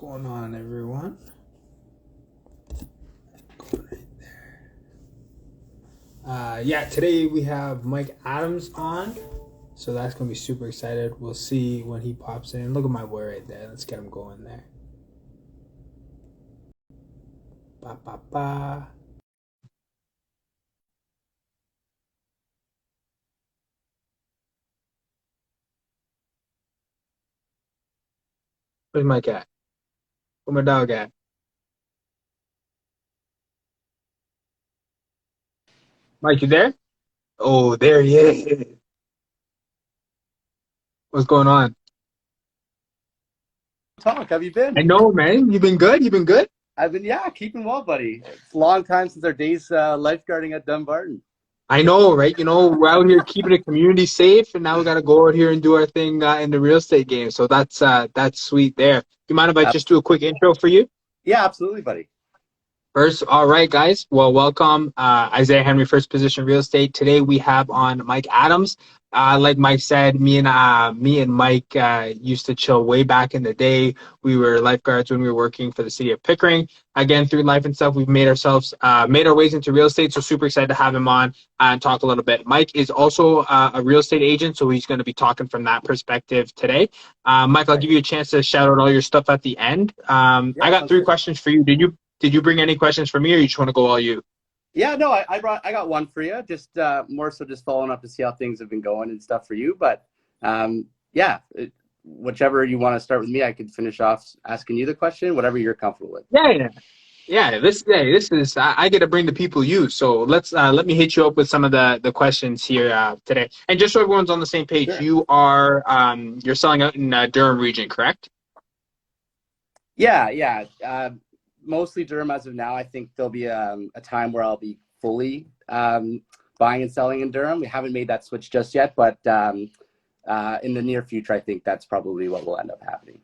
going on, everyone? Going right there. Yeah, today we have Mike Adams on, so that's gonna be super excited. We'll see when he pops in. Look at my boy right there. Let's get him going there. Ba ba ba. Where's Mike at? Where my dog at? Mike, you there? Oh, there he is. What's going on? Talk. Have you been? I know, man. You been good? You been good? I've been, yeah, keeping well, buddy. It's a long time since our days lifeguarding at Dumbarton. I know, right? We're out here keeping the community safe, and now we got to go out here and do our thing in the real estate game. So that's sweet there. You mind if I just do a quick intro for you? Yeah, absolutely, buddy. First, all right, guys. Well, welcome, Isaiah Henry, First Position Real Estate. Today we have on Mike Adams. Like Mike said, me and Mike used to chill way back in the day. We were lifeguards when we were working for the city of Pickering. Again, through life and stuff, we've made our ways into real estate. So super excited to have him on and talk a little bit. Mike is also a real estate agent, so he's going to be talking from that perspective today. Mike, I'll give you a chance to shout out all your stuff at the end. I Yeah, got sounds three good. questions for you. Did you bring any questions for me, or you just want to go all you? Yeah, no, I got one for you. Just more so, just following up to see how things have been going and stuff for you. But yeah, whichever you want to start with me, I could finish off asking you the question. Whatever you're comfortable with. Yeah. This is I get to bring the people you. So let me hit you up with some of the questions here today. And just so everyone's on the same page, Sure. you're selling out in Durham region, correct? Yeah, yeah. Mostly Durham as of now. I think there'll be a time where I'll be fully buying and selling in Durham. We haven't made that switch just yet, but in the near future, I think that's probably what will end up happening.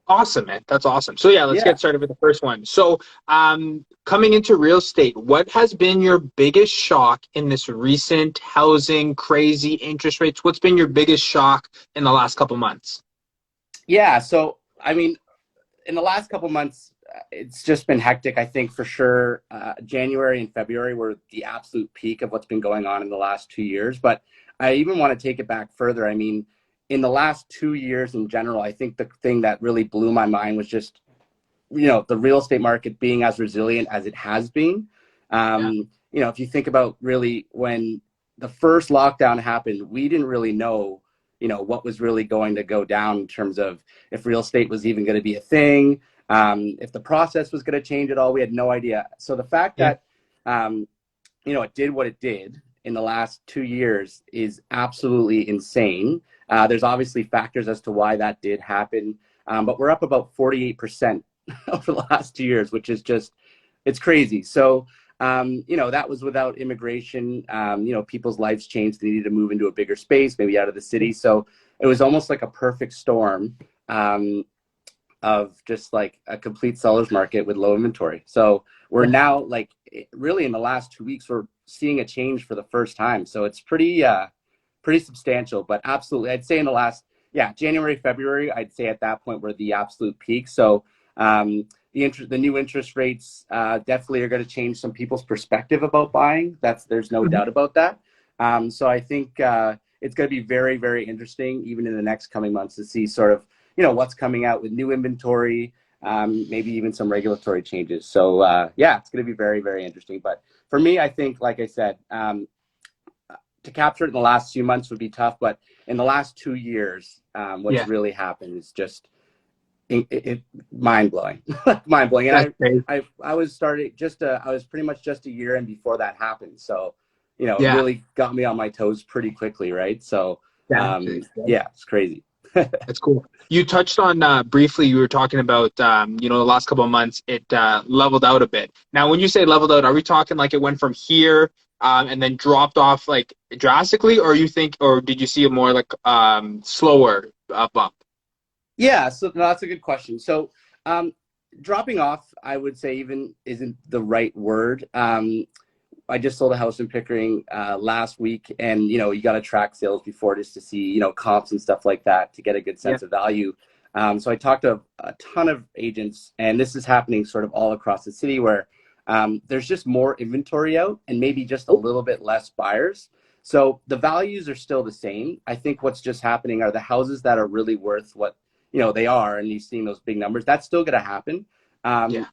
Awesome, man. That's awesome. So yeah, let's Yeah. get started with the first one. So, coming into real estate, what has been your biggest shock in this recent housing crazy interest rates? What's been your biggest shock in the last couple months? Yeah. So, I mean, in the last couple months, it's just been hectic. I think for sure, January and February were the absolute peak of what's been going on in the last 2 years. But I even want to take it back further. I mean, in the last 2 years in general, I think the thing that really blew my mind was just, the real estate market being as resilient as it has been. Yeah. If you think about really when the first lockdown happened, we didn't really know, what was really going to go down in terms of if real estate was even going to be a thing, if the process was going to change at all. We had no idea. So the fact Yeah. that, it did what it did in the last 2 years is absolutely insane. There's obviously factors as to why that did happen, but we're up about 48% over the last 2 years, which is just, it's crazy. So, that was without immigration. People's lives changed. They needed to move into a bigger space, maybe out of the city. So it was almost like a perfect storm of just like a complete seller's market with low inventory. So we're Yeah. now like really in the last 2 weeks, we're seeing a change for the first time. So it's pretty substantial, but absolutely, I'd say in the last, yeah, January, February, I'd say at that point were the absolute peak. So the new interest rates definitely are going to change some people's perspective about buying. There's no Mhm. doubt about that. So I think it's going to be very, very interesting, even in the next coming months, to see sort of what's coming out with new inventory, maybe even some regulatory changes. So yeah, it's going to be very, very interesting. But for me, I think, like I said, to capture it in the last few months would be tough, but in the last 2 years, what's Yeah. really happened is just mind blowing, mind blowing. And That's great. I was I was pretty much just a year in before that happened. So, it Yeah. really got me on my toes pretty quickly, right? So, Yeah. yeah, it's crazy. That's cool. You touched on briefly, you were talking about, the last couple of months, it leveled out a bit. Now, when you say leveled out, are we talking like it went from here and then dropped off like drastically, or did you see a more like slower bump? Yeah, so no, that's a good question. So, dropping off, I would say even isn't the right word. I just sold a house in Pickering last week, and you got to track sales before just to see comps and stuff like that to get a good Yeah. sense of value. So I talked to a ton of agents, and this is happening sort of all across the city where there's just more inventory out and maybe just a little bit less buyers. So the values are still the same. I think what's just happening are the houses that are really worth what they are, and you've seen those big numbers. That's still going to happen. Yeah.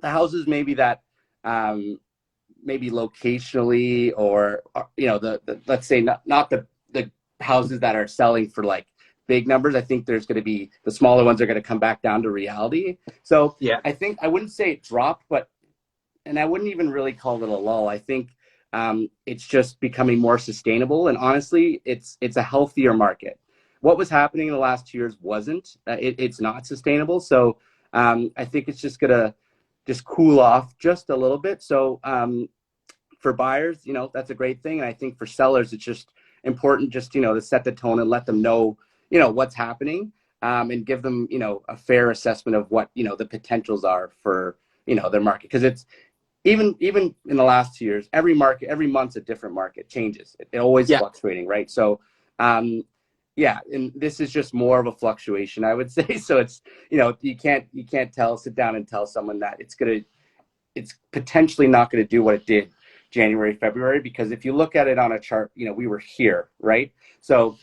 The houses maybe that maybe locationally or the let's say not the houses that are selling for like big numbers. I think there's going to be the smaller ones are going to come back down to reality. So Yeah. I think I wouldn't say it dropped, and I wouldn't even really call it a lull. I think it's just becoming more sustainable, and honestly, it's a healthier market. What was happening in the last 2 years wasn't. It's not sustainable. So I think it's just gonna just cool off just a little bit. So for buyers, that's a great thing, and I think for sellers, it's just important just to set the tone and let them know what's happening, and give them a fair assessment of what the potentials are for their market, because it's even in the last 2 years, every month's a different market, changes. It always Yeah. fluctuating, right? So yeah, and this is just more of a fluctuation, I would say. So it's you can't sit down and tell someone that it's potentially not going to do what it did January, February, because if you look at it on a chart, we were here, right? So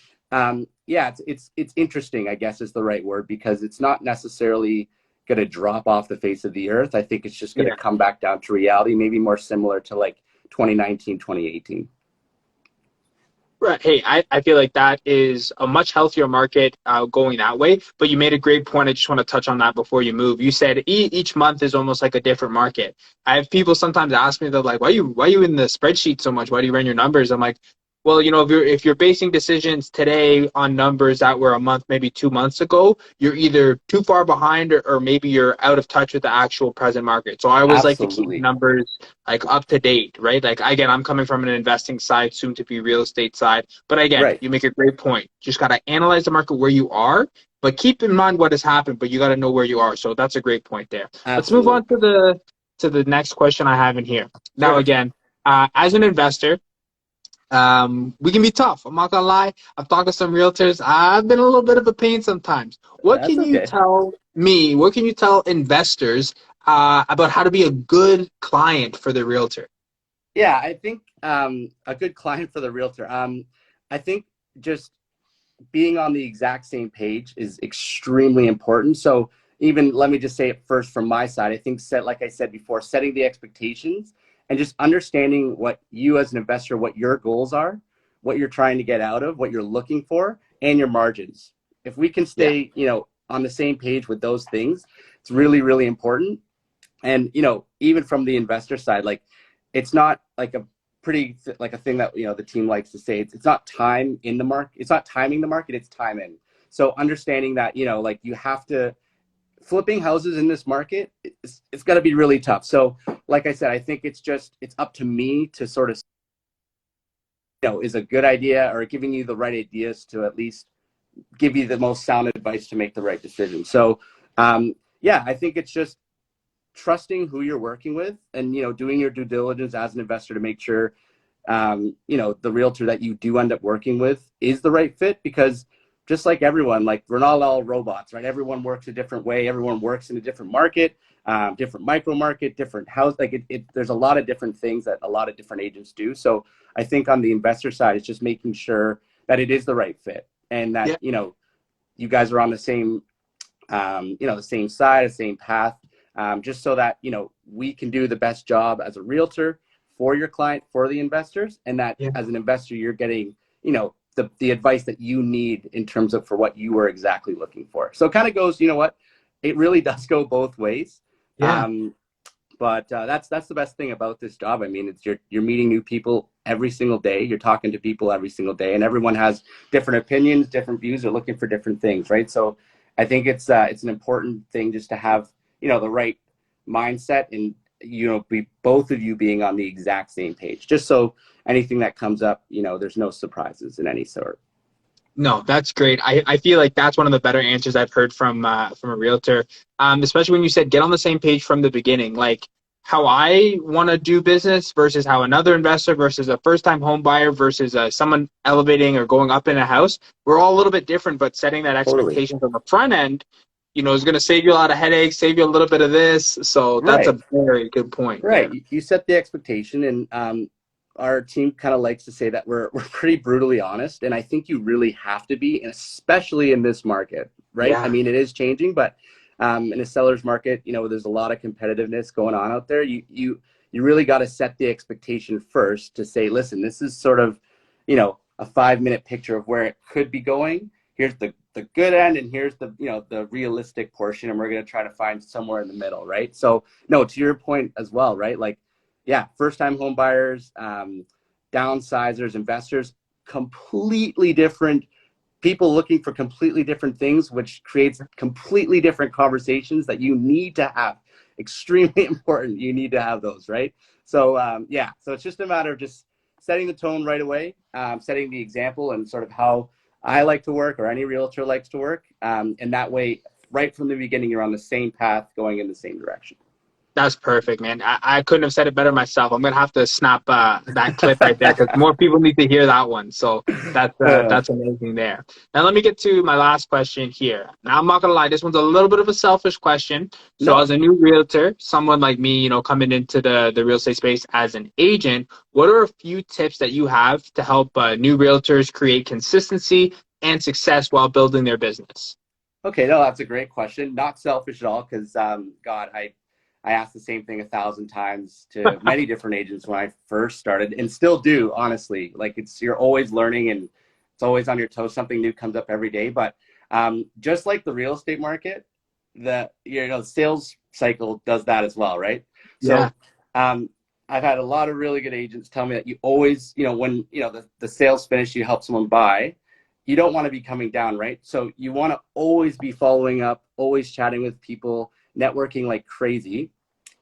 yeah, it's interesting, I guess is the right word, because it's not necessarily going to drop off the face of the earth. I think it's just going to come back down to reality, maybe more similar to like 2019, 2018. Right. Hey, I feel like that is a much healthier market going that way. But you made a great point. I just want to touch on that before you move. You said each month is almost like a different market. I have people sometimes ask me, they're like, why are you in the spreadsheet so much? Why do you run your numbers? I'm like, well, if you're basing decisions today on numbers that were a month, maybe 2 months ago, you're either too far behind or maybe you're out of touch with the actual present market. So I always like to keep Absolutely. numbers like up to date, right? Like again, I'm coming from an investing side, soon to be real estate side. But again, Right. you make a great point. Just gotta analyze the market where you are, but keep in mind what has happened, but you gotta know where you are. So that's a great point there. Let's move Absolutely. on to the next question I have in here. Now Sure. again, as an investor, we can be tough. I'm not gonna lie. I've talked to some realtors. I've been a little bit of a pain sometimes. What That's can you okay. tell me? What can you tell investors about how to be a good client for the realtor? Yeah, I think a good client for the realtor. I think just being on the exact same page is extremely important. So even let me just say it first from my side. I think like I said before, setting the expectations and just understanding what you as an investor, what your goals are, what you're trying to get out of, what you're looking for, and your margins. If we can Yeah, stay, on the same page with those things, it's really, really important. And even from the investor side, like it's not like like a thing that the team likes to say, it's not time in the market, it's not timing the market, it's time in. So understanding that like you have to, flipping houses in this market, it's got to be really tough. So like I said, I think it's up to me to sort of is a good idea, or giving you the right ideas to at least give you the most sound advice to make the right decision. So yeah, I think it's just trusting who you're working with, and doing your due diligence as an investor to make sure the realtor that you do end up working with is the right fit. Because just like everyone, like we're not all robots, right? Everyone works a different way, everyone works in a different market, different micro market, different house, like there's a lot of different things that a lot of different agents do. So I think on the investor side, it's just making sure that it is the right fit, and that yeah, you guys are on the same the same side, the same path, just so that we can do the best job as a realtor for your client, for the investors, and that yeah, as an investor you're getting the advice that you need in terms of for what you were exactly looking for. So it kind of goes, it really does go both ways. yeah. But that's the best thing about this job. I mean, it's you're meeting new people every single day. You're talking to people every single day, and everyone has different opinions, different views. They're looking for different things, right? So I think it's an important thing just to have the right mindset, and be both of you being on the exact same page, just so anything that comes up, there's no surprises in any sort. No, that's great. I feel like that's one of the better answers I've heard from a realtor. Especially when you said get on the same page from the beginning. Like how I want to do business versus how another investor versus a first-time home buyer versus someone elevating or going up in a house, we're all a little bit different, but setting that Totally. expectation from the front end, is going to save you a lot of headaches, save you a little bit of this. So that's Right. a very good point Right. there. You set the expectation, and our team kind of likes to say that we're pretty brutally honest, and I think you really have to be, and especially in this market, right? I Yeah. mean, it is changing, but in a seller's market, there's a lot of competitiveness going on out there. You really got to set the expectation first to say, listen, this is sort of, a 5-minute picture of where it could be going. Here's the good end, and here's the the realistic portion, and we're going to try to find somewhere in the middle, right? So no, to your point as well, right? Like, yeah, first time home buyers, downsizers, investors, completely different people looking for completely different things, which creates completely different conversations that you need to have. Extremely important. You need to have those, right? So yeah, so it's just a matter of just setting the tone right away, setting the example, and sort of how I like to work, or any realtor likes to work. And that way, right from the beginning, you're on the same path, going in the same direction. That's perfect, man. I couldn't have said it better myself. I'm gonna have to snap that clip right there because more people need to hear that one. So that's amazing there. Now let me get to my last question here. Now I'm not gonna lie, this one's a little bit of a selfish question. So No. as a new realtor, someone like me, coming into the real estate space as an agent, what are a few tips that you have to help new realtors create consistency and success while building their business? Okay, no, that's a great question. Not selfish at all, because God, I asked the same thing 1,000 times to many different agents when I first started, and still do, honestly. Like, you're always learning, and it's always on your toes. Something new comes up every day. But just like the real estate market, the sales cycle does that as well, right? Yeah. So I've had a lot of really good agents tell me that you always, when the sales finish, you help someone buy, you don't want to be coming down, right? So you want to always be following up, always chatting with people, networking like crazy.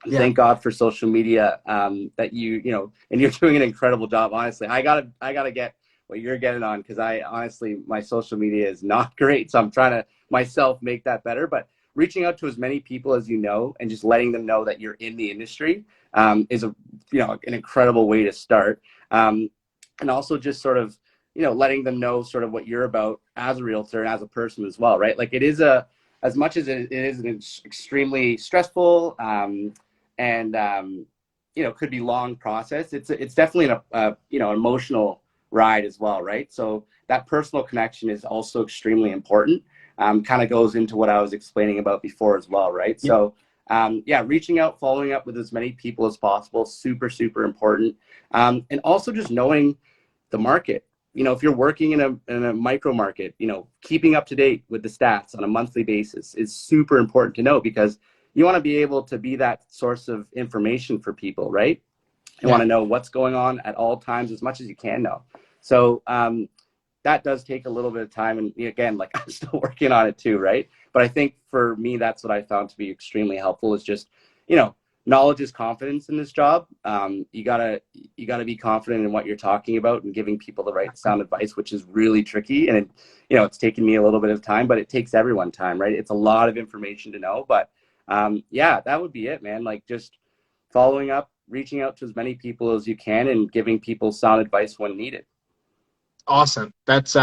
Yeah. Thank God for social media, that and you're doing an incredible job. Honestly, I gotta get what you're getting on, because I honestly, my social media is not great, so I'm trying to myself make that better. But reaching out to as many people as and just letting them know that you're in the industry, is an incredible way to start. And also just sort of letting them know sort of what you're about as a realtor and as a person as well, right? Like, it is as much as it is an extremely stressful, and could be long process, it's definitely an emotional ride as well, right? So that personal connection is also extremely important. Kind of goes into what I was explaining about before as well, right? Yeah. So yeah, reaching out, following up with as many people as possible, super, super important. And also just knowing the market. If you're working in a micro market, keeping up to date with the stats on a monthly basis is super important to know, because you want to be able to be that source of information for people, right? You want to know what's going on at all times, as much as you can know. So that does take a little bit of time. And again, like, I'm still working on it too, right? But I think for me, that's what I found to be extremely helpful, is just, knowledge is confidence in this job. You gotta be confident in what you're talking about and giving people the right sound advice, which is really tricky. And it's taken me a little bit of time, but it takes everyone time, right? It's a lot of information to know. But yeah, that would be it, man. Like, just following up, reaching out to as many people as you can, and giving people sound advice when needed. Awesome. That's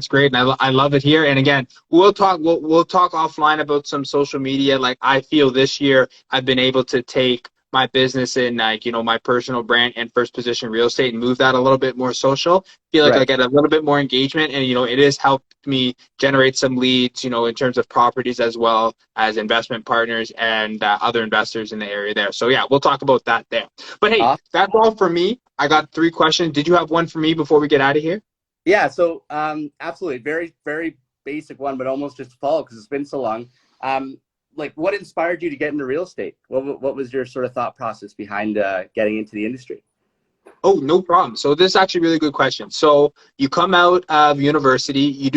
great, and I love it here. And again, we'll talk offline about some social media. Like, I feel this year I've been able to take my business in, like, my personal brand and first position real estate, and move that a little bit more social. Feel like I Right. get a little bit more engagement, and it has helped me generate some leads, in terms of properties as well as investment partners and other investors in the area there. So yeah, we'll talk about that there. But hey, Awesome. that's all for me. I got 3 questions. Did you have one for me before we get out of here? Yeah, so absolutely, very, very basic one, but almost just to follow, because it's been so long. Like, what inspired you to get into real estate? What was your sort of thought process behind getting into the industry? Oh, no problem. So this is actually a really good question. So you come out of university,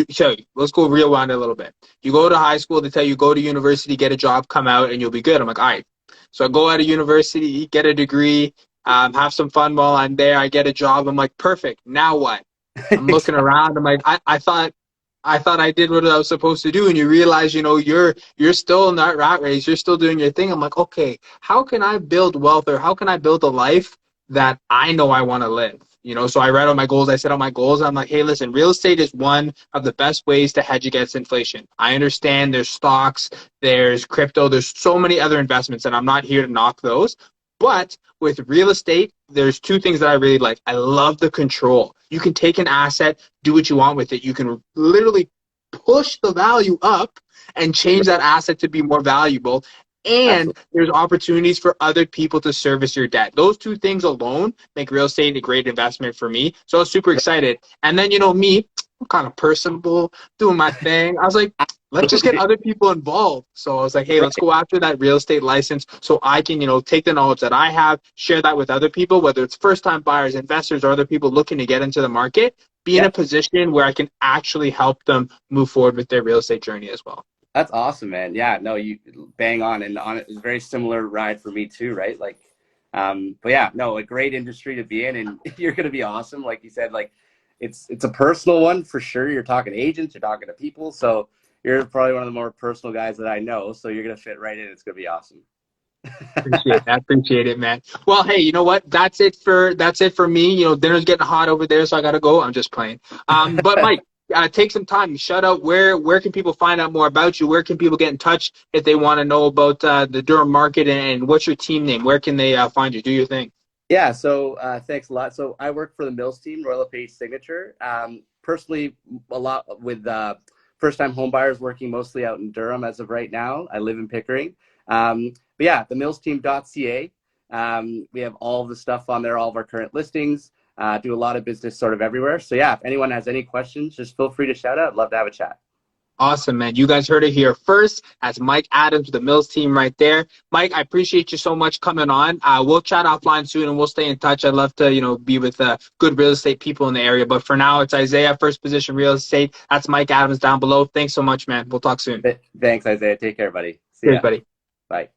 let's go rewind a little bit. You go to high school, they tell you go to university, get a job, come out, and you'll be good. I'm like, all right. So I go out of university, get a degree, have some fun while I'm there. I get a job. I'm like, perfect. Now what? I'm looking around. I'm like, I thought I thought I did what I was supposed to do. And you realize, you know, you're still in that rat race. You're still doing your thing. I'm like, okay, how can I build wealth, or how can I build a life that I know I want to live? You know, so I write out my goals. I set out my goals. I'm like, hey, listen, real estate is one of the best ways to hedge against inflation. I understand there's stocks, there's crypto, there's so many other investments, and I'm not here to knock those. But with real estate, there's two things that I really like. I love the control. You can take an asset, do what you want with it. You can literally push the value up and change that asset to be more valuable. And Absolutely. there's opportunities for other people to service your debt. Those two things alone make real estate a great investment for me. So I was super excited. And then, you know, me, I'm kind of personable, doing my thing. I was like, let's just get Absolutely. other people involved. So I was like, hey, let's Right. go after that real estate license so I can, you know, take the knowledge that I have, share that with other people, whether it's first time buyers, investors, or other people looking to get into the market, be in a Yep. position where I can actually help them move forward with their real estate journey as well. That's awesome, man. Yeah, no, you bang on, and on it's a very similar ride for me too, right? Like, but yeah, no, a great industry to be in, and you're gonna be awesome. Like you said, like it's a personal one for sure. You're talking to agents, you're talking to people, so you're probably one of the more personal guys that I know. So you're gonna fit right in. It's gonna be awesome. Appreciate that. Appreciate it, man. Well, hey, you know what? That's it for me. You know, dinner's getting hot over there, so I gotta go. I'm just playing. But Mike, take some time. Shout out where can people find out more about you? Where can people get in touch if they want to know about the Durham market, and what's your team name? Where can they find you? Do your thing. Yeah, so thanks a lot. So I work for the Mills team, Royal LePage Signature. Personally, a lot with first-time home buyers, working mostly out in Durham as of right now. I live in Pickering. But yeah, themillsteam.ca. We have all the stuff on there, all of our current listings. Do a lot of business sort of everywhere. So yeah, if anyone has any questions, just feel free to shout out. Love to have a chat. Awesome, man. You guys heard it here first. That's Mike Adams, the Mills team right there. Mike, I appreciate you so much coming on. We'll chat offline soon and we'll stay in touch. I'd love to, you know, be with good real estate people in the area. But for now, it's Isaiah, First Position Real Estate. That's Mike Adams down below. Thanks so much, man. We'll talk soon. Thanks, Isaiah. Take care, buddy. See Cheers, ya. buddy. Bye.